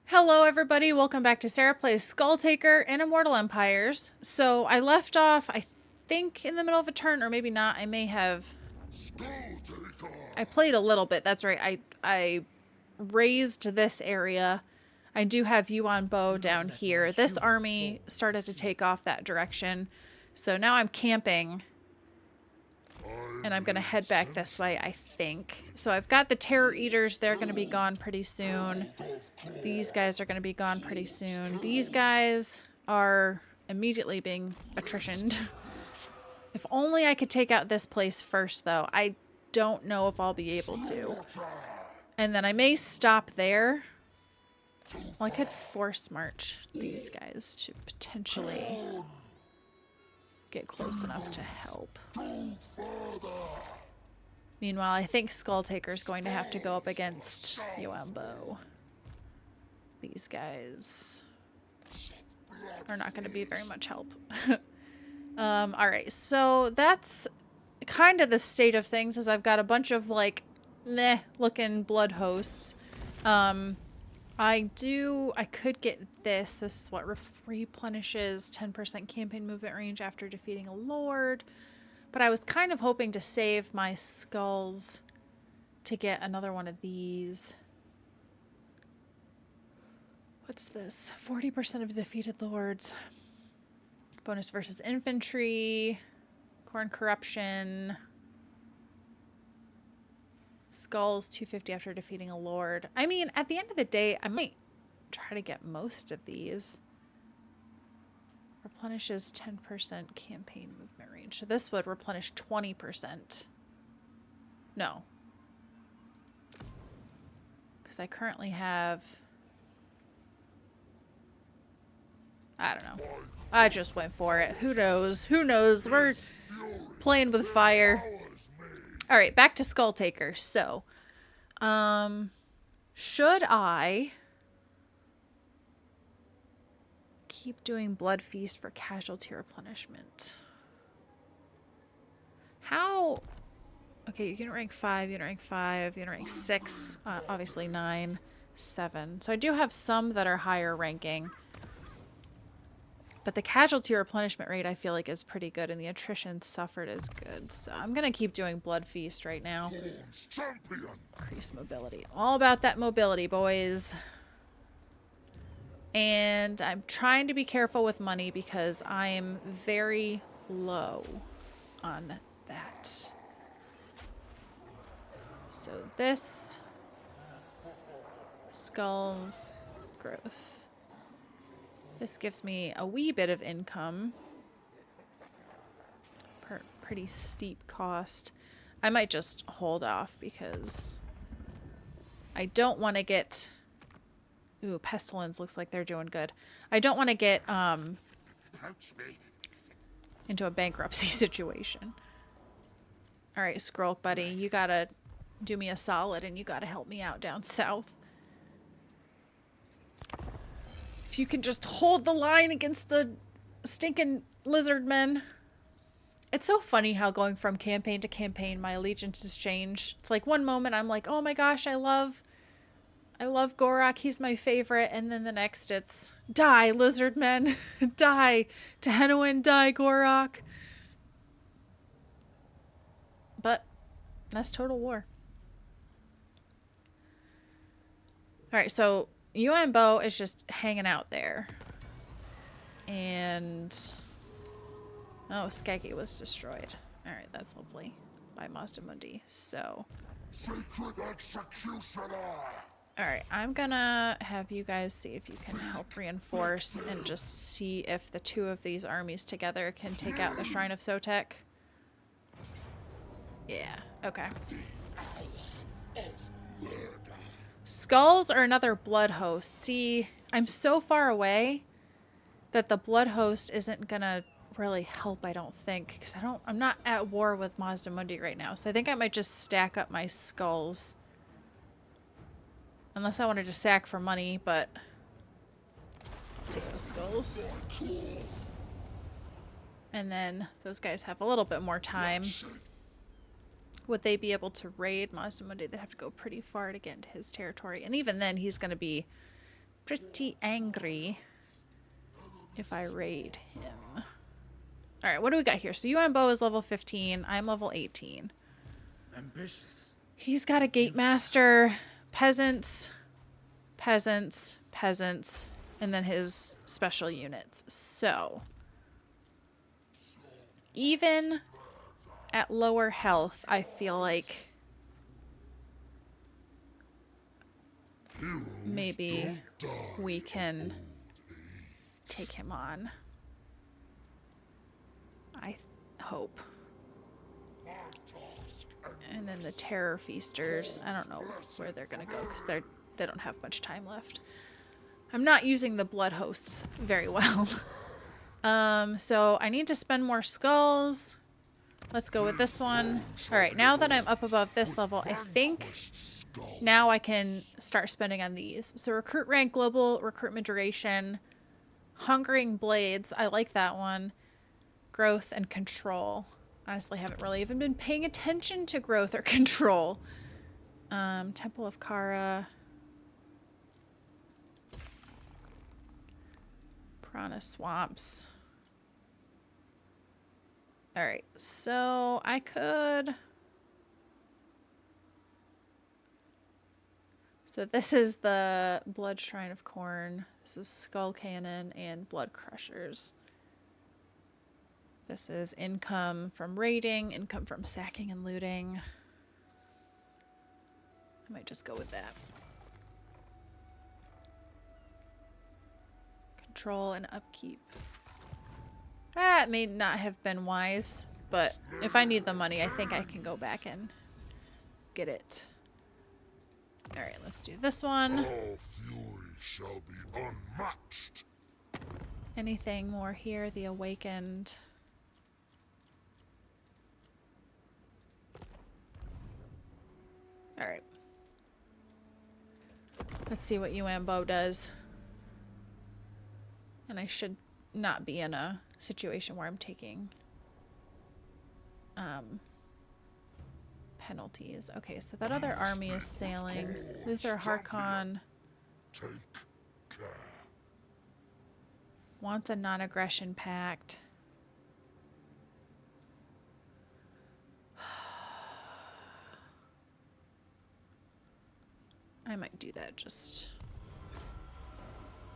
Hello everybody, welcome back to Sarah Plays Skulltaker and Immortal Empires. So I left off, I think, in the middle of a turn, or maybe not. I may have... I played a little bit, that's right. I raised this area. I do have Yuan Bo down here. This army started to take off that direction. So now I'm camping. And I'm going to head back this way, I think. So I've got the Terror Eaters. They're going to be gone pretty soon. These guys are going to be gone pretty soon. These guys are immediately being attritioned. If only I could take out this place first, though. I don't know if I'll be able to. And then I may stop there. Well, I could force march these guys to potentially get close enough to help. Meanwhile, I think Skulltaker is going to have to go up against Yuambo. These guys are not going to be very much help. Alright, so that's kind of the state of things, as I've got a bunch of, like, meh looking blood hosts. I could get this. This is what replenishes 10% campaign movement range after defeating a lord. But I was kind of hoping to save my skulls to get another one of these. What's this? 40% of defeated lords. Bonus versus infantry. Corn corruption. Skulls 250 after defeating a lord. I mean, at the end of the day, I might try to get most of these. Replenishes 10% campaign movement range. So this would replenish 20%. No. Because I currently have... I don't know. I just went for it. Who knows? Who knows? We're playing with fire. Alright, back to Skulltaker. So, should I keep doing Blood Feast for casualty replenishment? How? Okay, you can rank 5, you can rank 5, you can rank 6, obviously 9, 7. So I do have some that are higher ranking. But the casualty replenishment rate I feel like is pretty good, and the attrition suffered is good. So I'm going to keep doing Blood Feast right now. Increase mobility. All about that mobility, boys. And I'm trying to be careful with money because I'm very low on that. So this... Skulls. Growth. This gives me a wee bit of income. Pretty steep cost. I might just hold off because I don't want to get... Ooh, Pestilence looks like they're doing good. I don't want to get into a bankruptcy situation. Alright, Skrull buddy, you gotta do me a solid and you gotta help me out down south. If you can just hold the line against the stinking lizard men. It's so funny how going from campaign to campaign my allegiances change. It's like one moment I'm like, oh my gosh, I love Gorak, he's my favorite, and then the next it's die, lizard men. Die, Tehenoin, die, Gorak. But that's Total War. Alright, so Yuan Bo is just hanging out there. And... oh, Skaggy was destroyed. Alright, that's lovely. By Mazda Mundi. So... Sacred Executioner! Alright, I'm gonna have you guys see if you can help reinforce and just see if the two of these armies together can take out the Shrine of Sotek. Yeah, okay. Skulls are another blood host. See, I'm so far away that the blood host isn't gonna really help, I don't think, because I'm not at war with Mazda Mundi right now, so I think I might just stack up my skulls. Unless I wanted to sack for money, but I'll take the skulls. And then those guys have a little bit more time. Would they be able to raid Mazda Mundi? They'd have to go pretty far to get into his territory. And even then, he's going to be pretty angry if I raid him. All right, what do we got here? So Yuanbo is level 15. I'm level 18. Ambitious. He's got a gate master, peasants, peasants, peasants, and then his special units. So even at lower health, I feel like maybe we can take him on. I hope. And then the terror feasters, I don't know where they're gonna go because they don't have much time left. I'm not using the blood hosts very well. So I need to spend more skulls. Let's go with this one. All right, now that I'm up above this level, I think now I can start spending on these. So recruit rank, global recruitment duration, hungering blades. I like that one. Growth and control. Honestly, haven't really even been paying attention to growth or control. Temple of Kara. Piranha swamps. All right, so I could... So this is the Blood Shrine of Corn. This is Skull Cannon and Blood Crushers. This is income from raiding, income from sacking and looting. I might just go with that. Control and upkeep. That may not have been wise, but if I need the money, I think I can go back and get it. Alright, let's do this one. All fury shall be unmatched. Anything more here? The Awakened. Alright. Let's see what Yuanbo does. And I should not be in a situation where I'm taking penalties. Okay, so that other army is sailing. Luther Harkon Take care. wants a non-aggression pact. I might do that just...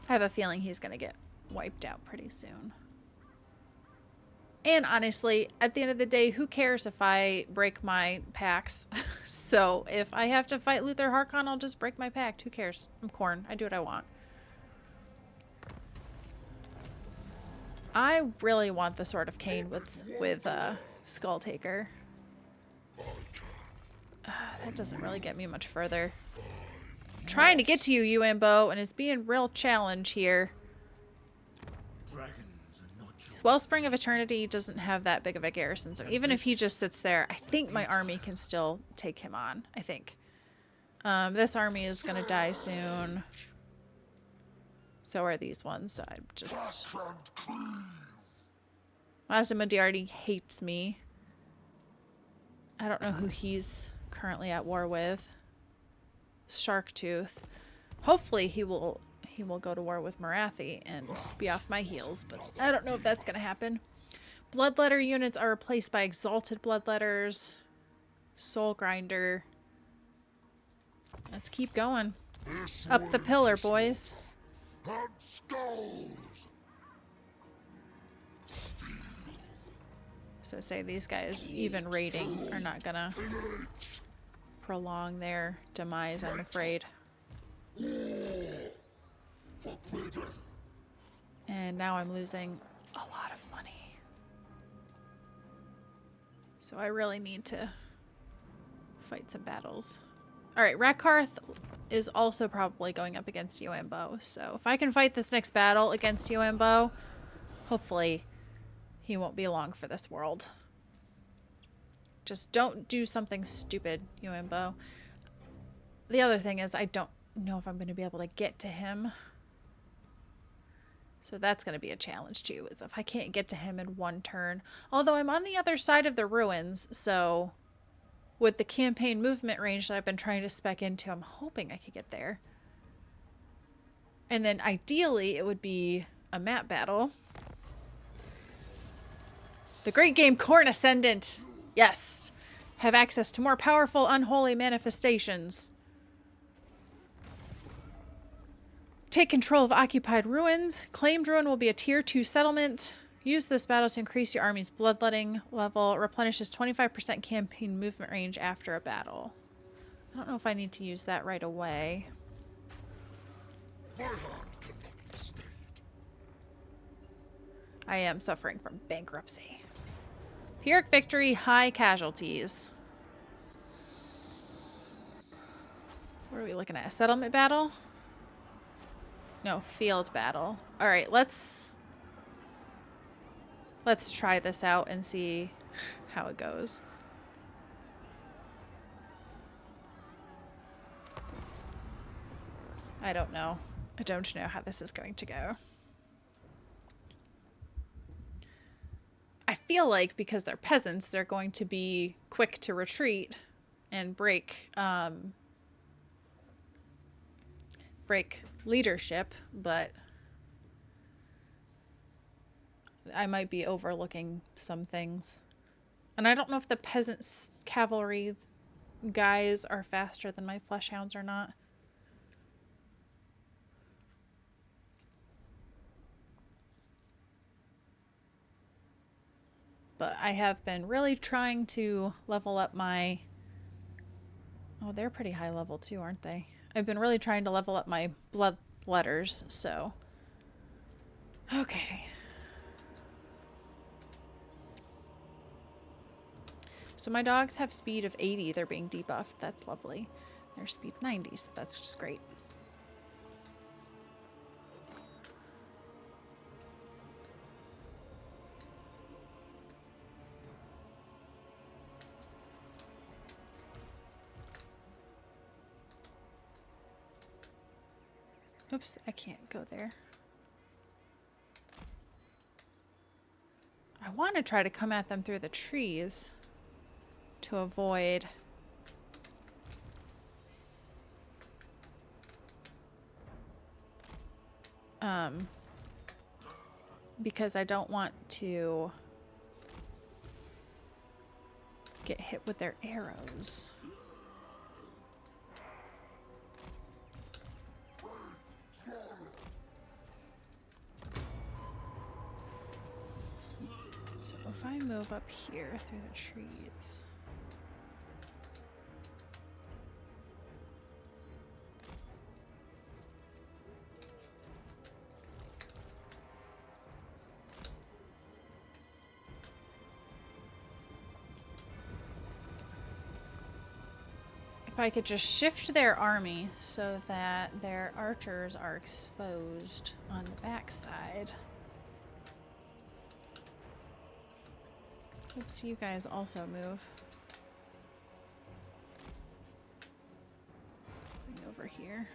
I have a feeling he's gonna get wiped out pretty soon. And honestly, at the end of the day, who cares if I break my pacts? So if I have to fight Luther Harkon, I'll just break my pact. Who cares? I'm Corn. I do what I want. I really want the Sword of Cain with Skulltaker. That doesn't really get me much further. I'm trying to get to you, Yuanbo, and it's being a real challenge here. Wellspring of Eternity doesn't have that big of a garrison, so even if he just sits there, I think my army can still take him on, I think. This army is going to die soon. So are these ones, so I'm just... Mazamadiardi hates me. I don't know who he's currently at war with. Sharktooth. Hopefully he will go to war with Marathi and be off my heels, but I don't know if that's going to happen. Bloodletter units are replaced by Exalted Bloodletters. Soul Grinder. Let's keep going. Up the pillar, boys. So say these guys, even raiding, are not going to prolong their demise, I'm afraid. And now I'm losing a lot of money. So I really need to fight some battles. Alright, Rakarth is also probably going up against Yuanbo. So if I can fight this next battle against Yuanbo, hopefully he won't be long for this world. Just don't do something stupid, Yuanbo. The other thing is I don't know if I'm going to be able to get to him. So that's going to be a challenge too, is if I can't get to him in one turn. Although I'm on the other side of the ruins, so with the campaign movement range that I've been trying to spec into, I'm hoping I could get there. And then ideally it would be a map battle. The great game Corn Ascendant. Yes. Have access to more powerful unholy manifestations. Take control of occupied ruins. Claimed ruin will be a tier 2 settlement. Use this battle to increase your army's bloodletting level. Replenishes 25% campaign movement range after a battle. I don't know if I need to use that right away. My hand cannot be stayed. I am suffering from bankruptcy. Pyrrhic victory, high casualties. What are we looking at? A settlement battle? No, field battle. All right, let's try this out and see how it goes. I don't know. I don't know how this is going to go. I feel like because they're peasants, they're going to be quick to retreat and break leadership, but I might be overlooking some things. And I don't know if the peasants cavalry guys are faster than my flesh hounds or not. But I have been really trying to level up my... Oh, they're pretty high level too, aren't they? I've been really trying to level up my blood letters, so... Okay. So my dogs have speed of 80. They're being debuffed. That's lovely. They're speed 90, so that's just great. Oops, I can't go there. I want to try to come at them through the trees to avoid... because I don't want to get hit with their arrows. So if I move up here through the trees... If I could just shift their army so that their archers are exposed on the backside. Oops, you guys also move. Bring over here.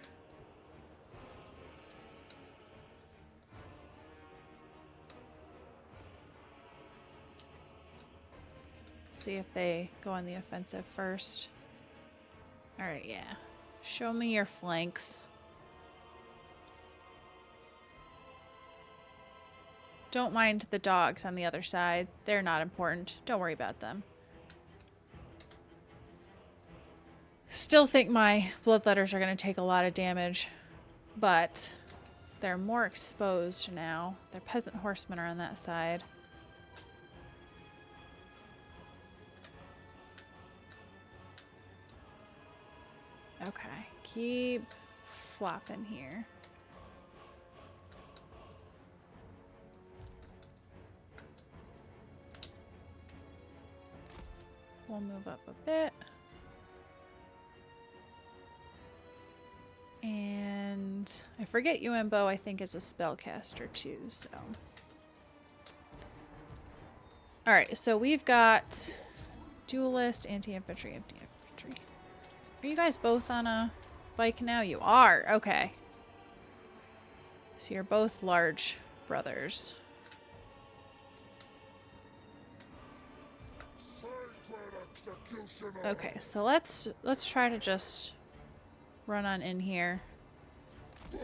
See if they go on the offensive first. Alright, yeah. Show me your flanks. Don't mind the dogs on the other side. They're not important. Don't worry about them. Still think my bloodletters are going to take a lot of damage, but they're more exposed now. Their peasant horsemen are on that side. Okay, keep flopping here. We'll move up a bit. And I forget Umbo, I think, is a spellcaster too, so. Alright, so we've got duelist, anti-infantry, anti-infantry. Are you guys both on a bike now? You are, okay. So you're both large brothers. Okay, so let's try to just run on in here.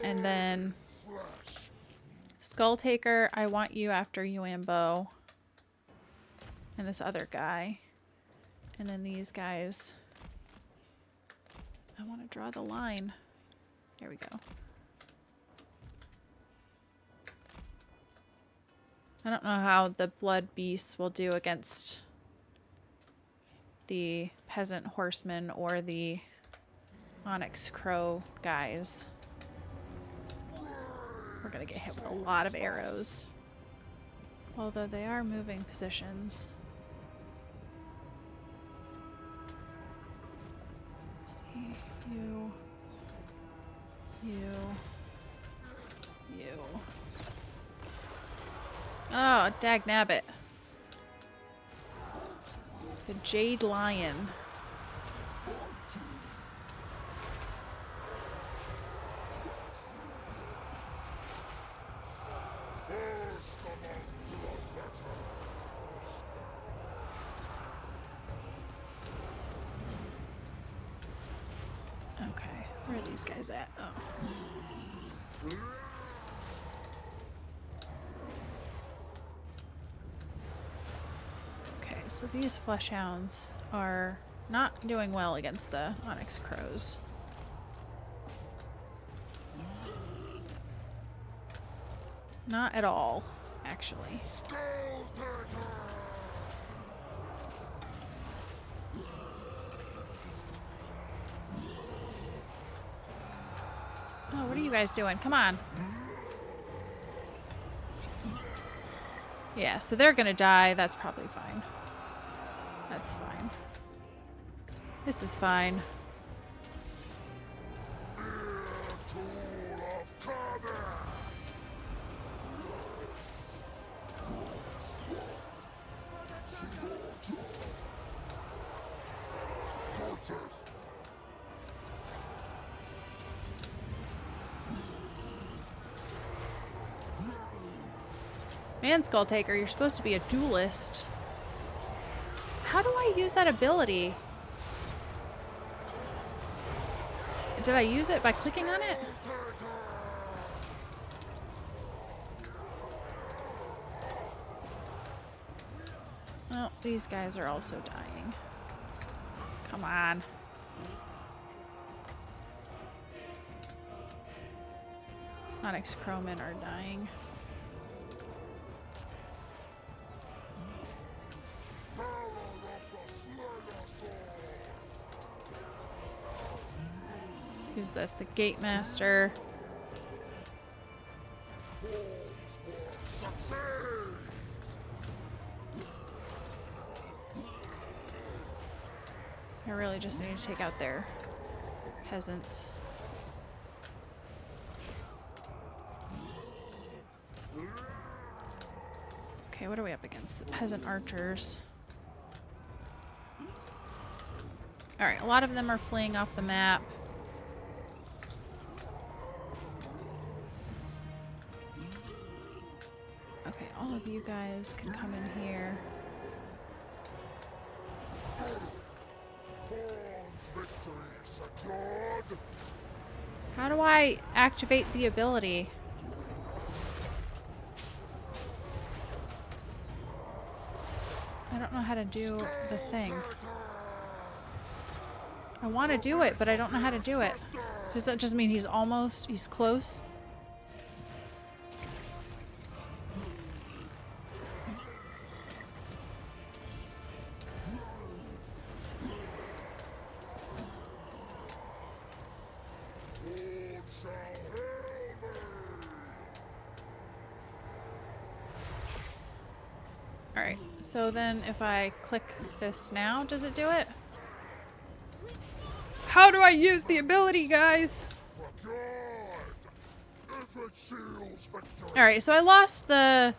And then Skulltaker, I want you after Yuambo. And this other guy. And then these guys. I want to draw the line. There we go. I don't know how the blood beasts will do against the peasant horsemen or the onyx crow guys. We're gonna get hit with a lot of arrows. Although they are moving positions. Let's see. You. Oh, dagnabbit. The Jade Lion. Okay, where are these guys at? Oh. Okay, so these flesh hounds are not doing well against the onyx crows. Not at all, actually. Oh, what are you guys doing? Come on. Yeah, so they're gonna die. That's probably fine. That's fine. This is fine. Man, Skulltaker, you're supposed to be a duelist. How do I use that ability? Did I use it by clicking on it? Oh, these guys are also dying. Come on. Onyx Crowmen are dying. Who's this? The Gate Master. I really just need to take out their peasants. Okay, what are we up against? The peasant archers. Alright, a lot of them are fleeing off the map. Okay, all of you guys can come in here. How do I activate the ability? I don't know how to do the thing. I want to do it, but I don't know how to do it. Does that just mean he's close? Alright, so then if I click this now, does it do it? How do I use the ability, guys? Alright, so I lost the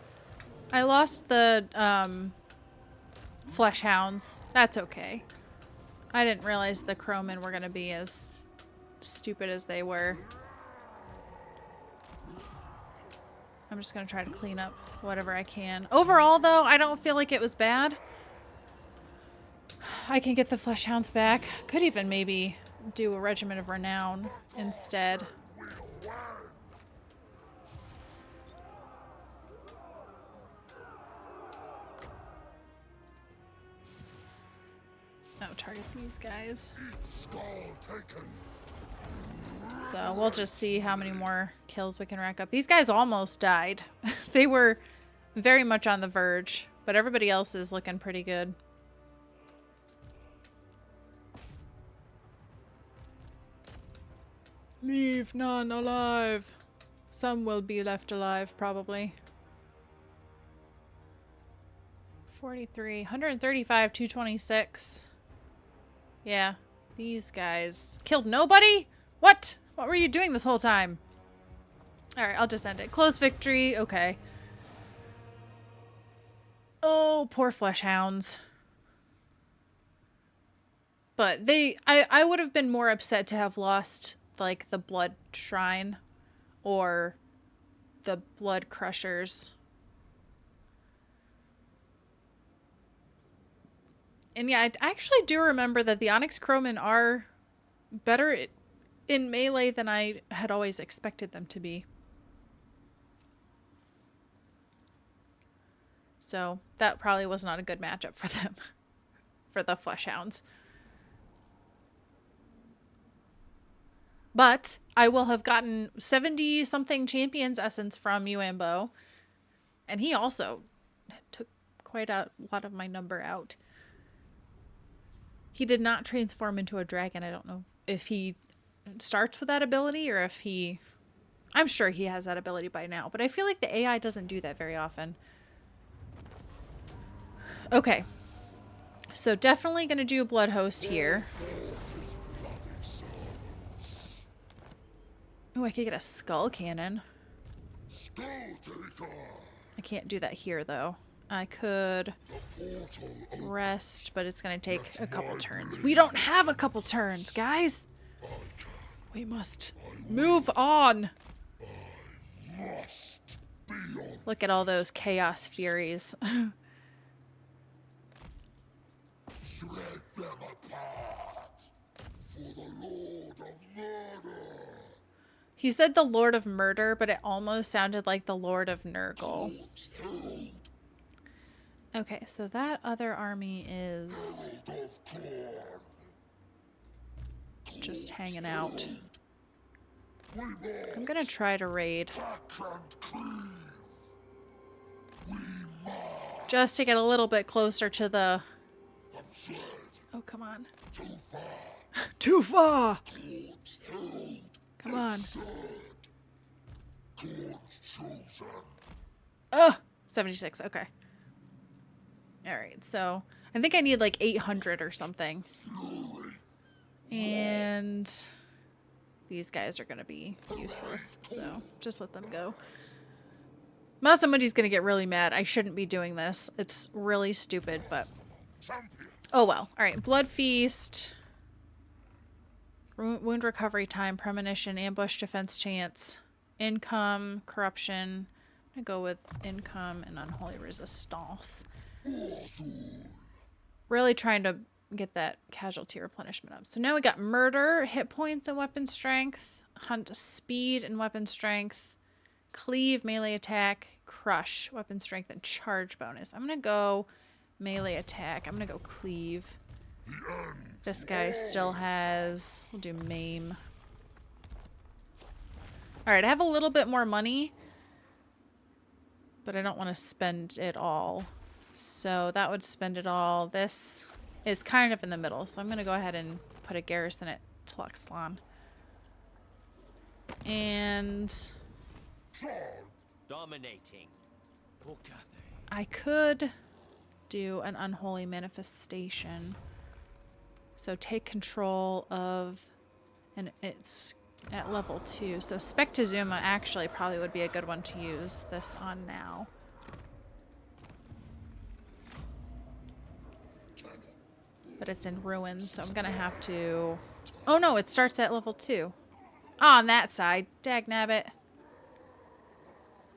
flesh hounds. That's okay. I didn't realize the crowmen were gonna be as stupid as they were. I'm just gonna try to clean up whatever I can. Overall, though, I don't feel like it was bad. I can get the flesh hounds back. Could even maybe do a regiment of renown instead. Oh, target these guys. Skulltaker. So we'll just see how many more kills we can rack up. These guys almost died. They were very much on the verge, but everybody else is looking pretty good. Leave none alive. Some will be left alive, probably. 43, 135, 226. Yeah, these guys killed nobody? What? What were you doing this whole time? Alright, I'll just end it. Close victory. Okay. Oh, poor flesh hounds. But I would have been more upset to have lost, like, the blood shrine or the blood crushers. And yeah, I actually do remember that the Onyx Crowmen are better in melee than I had always expected them to be. So that probably was not a good matchup for them, for the Fleshhounds. But I will have gotten 70-something Champions Essence from Uambo. And he also took quite a lot of my number out. He did not transform into a dragon. I don't know if he starts with that ability or if he... I'm sure he has that ability by now, but I feel like the AI doesn't do that very often. Okay. So definitely going to do a Blood Host here. Oh, I could get a Skull Cannon. I can't do that here, though. I could rest, but it's going to take a couple turns. We don't have a couple turns, guys. We must move on. Look at all those Chaos Furies. Shred them apart for the Lord of Murder. He said the Lord of Murder, but it almost sounded like the Lord of Nurgle. Okay, so that other army is just hanging out. I'm gonna try to raid. Just to get a little bit closer to the... Oh, come on. Too far! Come on. 76, okay. Alright, so I think I need like 800 or something. And these guys are gonna be useless, so just let them go. Masamundi's gonna get really mad. I shouldn't be doing this. It's really stupid, but... Oh well. Alright, Blood Feast. Wound recovery time, premonition, ambush defense chance, income, corruption. I'm gonna go with income and unholy resistance. Really trying to get that casualty replenishment up. So now we got murder, hit points, and weapon strength, hunt speed and weapon strength, cleave, melee attack, crush, weapon strength, and charge bonus. I'm gonna go melee attack. I'm gonna go cleave. This guy still has... We'll do maim. Alright, I have a little bit more money. But I don't want to spend it all. So that would spend it all. This is kind of in the middle. So I'm going to go ahead and put a garrison at Tluxlan. And... Dominating. I could do an unholy manifestation. So take control of, and it's at level 2. So Spectazuma actually probably would be a good one to use this on now. But it's in ruins, so I'm gonna have to... Oh no, it starts at level 2. On that side. Dagnabbit.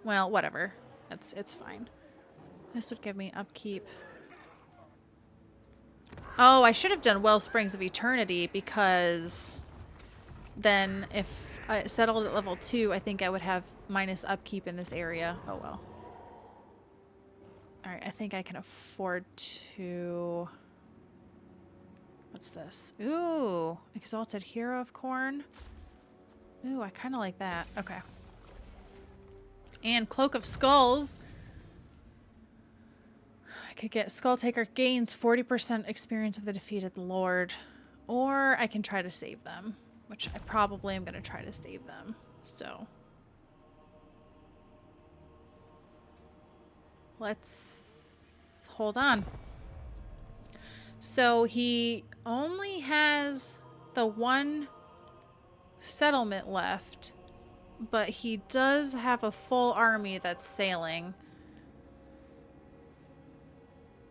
Well, whatever. It's fine. This would give me upkeep. Oh, I should have done Wellsprings of Eternity because then if I settled at level 2, I think I would have minus upkeep in this area. Oh well. Alright, I think I can afford to What's this? Ooh, Exalted Hero of Corn. Ooh, I kind of like that. Okay. And Cloak of Skulls. I could get Skulltaker gains 40% experience of the defeated lord. Or I can try to save them, which I probably am going to try to save them. So let's hold on. So he only has the one settlement left, but he does have a full army that's sailing.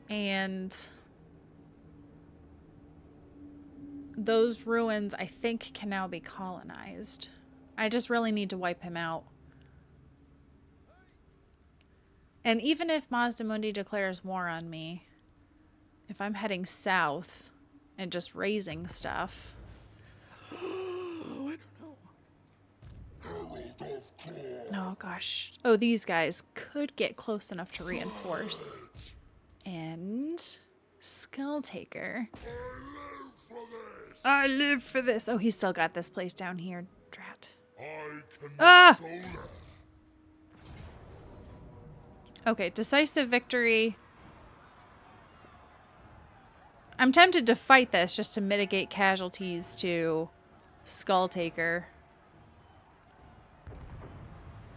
And those ruins, I think, can now be colonized. I just really need to wipe him out. And even if Mazdamundi declares war on me, if I'm heading south and just raising stuff... I don't know. Oh, gosh. Oh, these guys could get close enough to reinforce. And... Skulltaker. I live for this. Oh, he's still got this place down here. Drat. Ah! Okay, decisive victory. I'm tempted to fight this just to mitigate casualties to Skulltaker.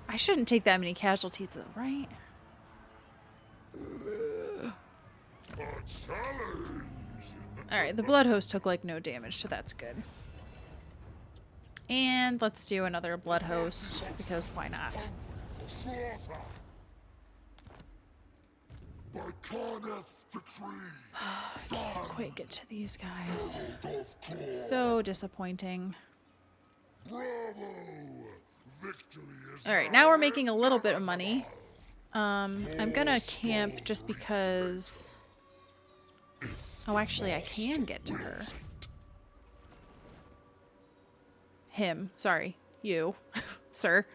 I shouldn't take that many casualties though, right? Alright, the Blood Host took like no damage, so that's good. And let's do another Blood Host, because why not? I can't quite get to these guys. So disappointing. Alright, now we're making a little bit of money. I'm gonna camp just because... Oh, actually, I can get to her. Him. Sorry. You. Sir.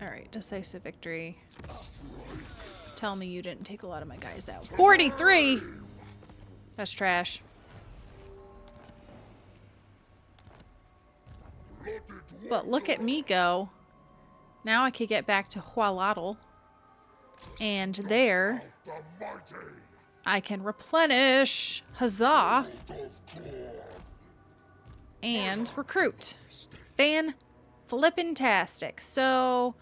Alright, decisive victory. Tell me you didn't take a lot of my guys out. 43! That's trash. But look at me go. Now I could get back to Hualatl. And there, I can replenish. Huzzah! And recruit. Fan-flippin-tastic. So,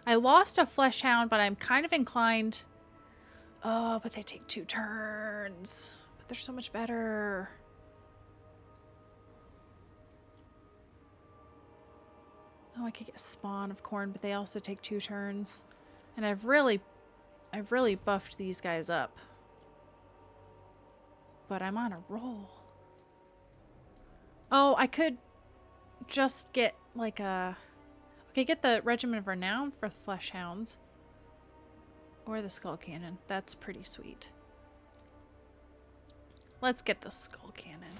I lost a Flesh Hound, but I'm kind of inclined... Oh, but they take 2 turns. But they're so much better. Oh, I could get Spawn of Corn, but they also take 2 turns. And I've really buffed these guys up. But I'm on a roll. Oh, I could just get like a... Okay, get the Regiment of Renown for Flesh Hounds. Or the Skull Cannon. That's pretty sweet. Let's get the Skull Cannon.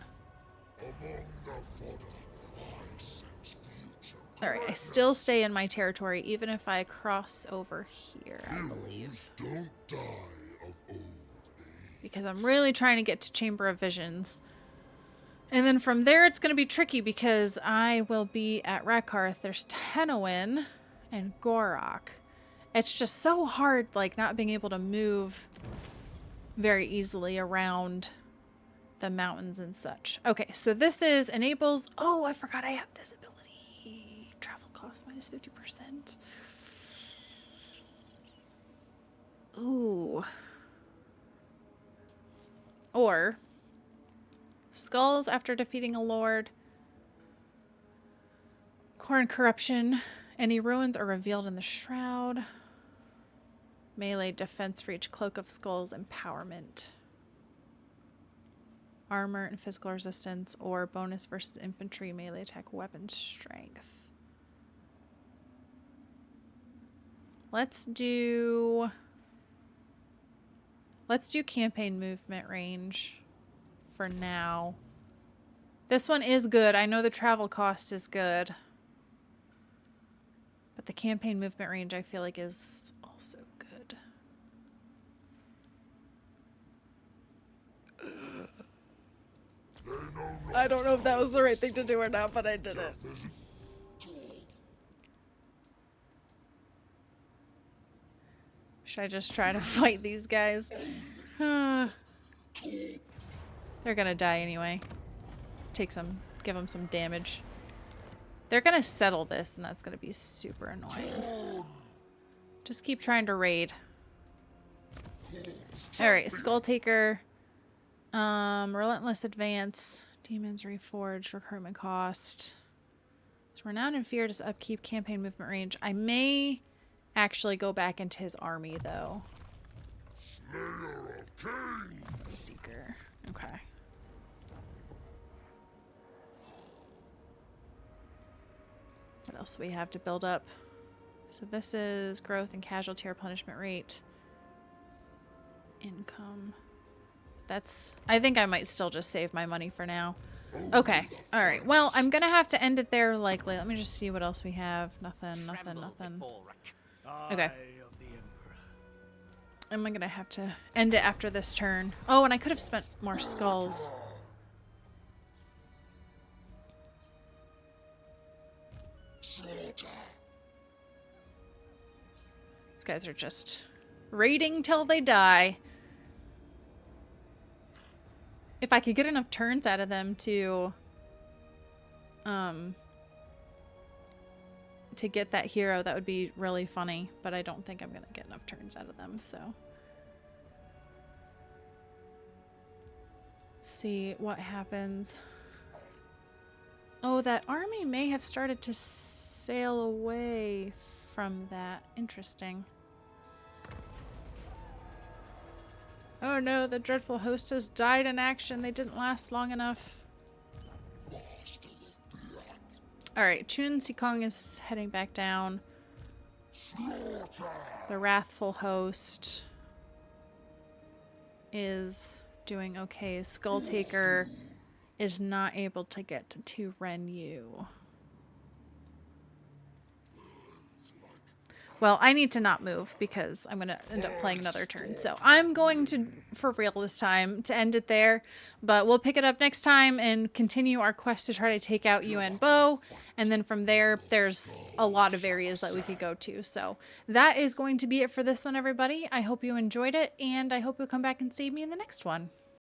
Alright, I still stay in my territory even if I cross over here, I believe. Don't die of old age. Because I'm really trying to get to Chamber of Visions. And then from there it's going to be tricky because I will be at Rakarth. There's Tenowin and Gorok. It's just so hard, like, not being able to move very easily around the mountains and such. Okay, so this is enables... Oh, I forgot I have this ability. Travel cost minus 50%. Ooh. Or... Skulls after defeating a lord. Corn corruption. Any ruins are revealed in the shroud. Melee defense for each cloak of skulls. Empowerment. Armor and physical resistance, or bonus versus infantry melee attack weapon strength. Let's do campaign movement range for now. This one is good. I know the travel cost is good. But the campaign movement range I feel like is also good. I don't know if that was the right thing to do or not, but I did it. Should I just try to fight these guys? They're gonna die anyway. Give them some damage. They're gonna settle this, and that's gonna be super annoying. Just keep trying to raid. Alright, Skulltaker. Relentless Advance. Demons Reforged. Recruitment cost. So Renowned and Feared is upkeep. Campaign movement range. I may actually go back into his army, though. Seeker. Okay. What else do we have to build up? So this is growth and casualty replenishment rate. Income. I think I might still just save my money for now. Okay. Alright. Well, I'm gonna have to end it there likely. Let me just see what else we have. Nothing. Okay. I'm gonna have to end it after this turn. Oh, and I could have spent more skulls. These guys are just raiding till they die. If I could get enough turns out of them to get that hero, that would be really funny, but I don't think I'm gonna get enough turns out of them, so. Let's see what happens. Oh, that army may have started to sail away from that. Interesting. Oh no, the dreadful host has died in action. They didn't last long enough. Alright, Chun Sikong is heading back down. The wrathful host is doing okay. Skulltaker is not able to get to Ren Yu. Well, I need to not move because I'm going to end up playing another turn. So I'm going to, for real this time, to end it there. But we'll pick it up next time and continue our quest to try to take out Yuan Bo. And then from there, there's a lot of areas that we could go to. So that is going to be it for this one, everybody. I hope you enjoyed it, and I hope you'll come back and save me in the next one.